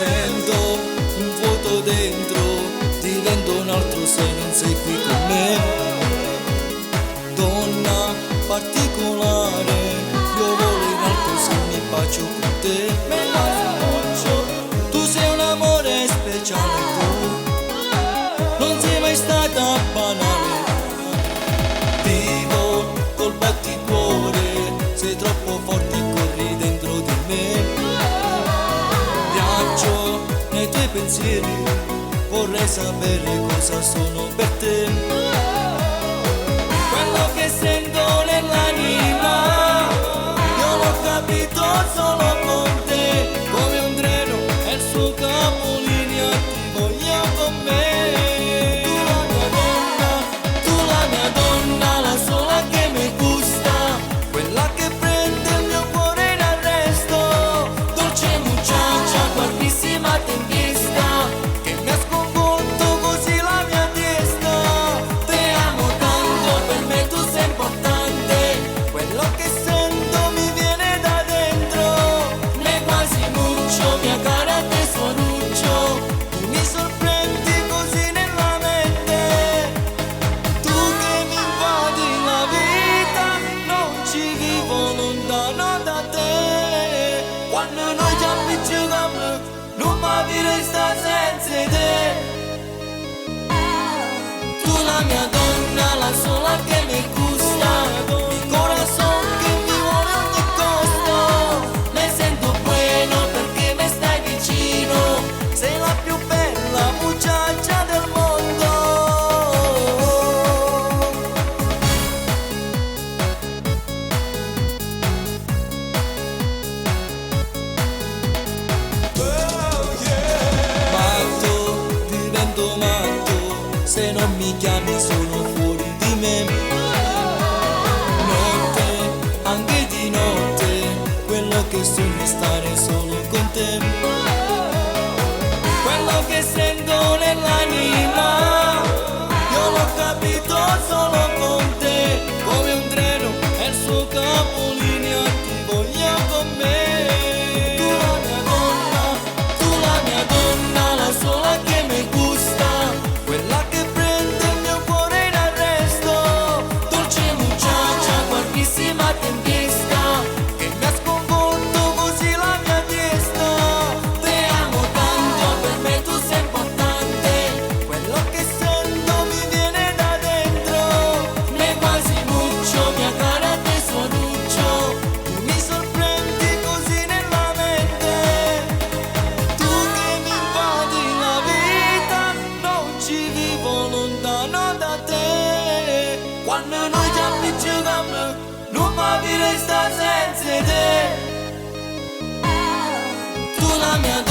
Sento un vuoto dentro, divento un altro se non sei qui con me. Donna particolare, io volo in alto se mi bacio con te. Me la faccio, tu sei un amore speciale, tu non sei mai stata banale. Vivo col batticuore, sei troppo forte e corri dentro di me. Viaggio nei tuoi pensieri, vorrei sapere cosa sono per te. Quello che sento nell'anima, io l'ho capito solo con te. Come un treno e il suo capolinea, ti voglio con me. Tu la mia donna, la sola che mi gusta, quella che prende il mio cuore in arresto. Dolce muchacha, guardissima tempesta, che mi ha sconvolto così la mia testa. Te amo tanto, per me tu sei importante. Quello che sento mi viene da dentro. Me quasi muccio, mia cara tesoruccio. Tu mi sorprendi così nella mente. Tu che mi invadi la vita, non ci vivo lontano da te. Quando noi ci appiccichiamo, non mi resta senza te. Tu la mia donna, la sola che mi gusta, mi corazon che mi vuole a ogni costo. Me sento bueno perché me stai vicino, sei la più bella muchacha del mondo. Matto, divento matto, se non mi chiami sono fuori di me. Notte, anche di notte, quello che sogno è stare solo con te. Quello che sento nell'anima, io l'ho capito solo con te. Come un treno e il suo capolinea, ti voglio con me. Tu la mia donna, la sola che mi gusta, quella che prende il mio cuore in arresto. Dolce muchacha, guardissima tempesta, che mi ha sconvolto così la mia testa. Te amo tanto, per me tu sei importante. Quello che sento mi viene da dentro. Me quasi muccio, mia cara tesoruccio. Tu mi sorprendi così nella mente. Tu che mi invadi la vita, non ci vivo lontano da te. Quando noi ci appiccichiamo, non mi resta senza te. Tu la mia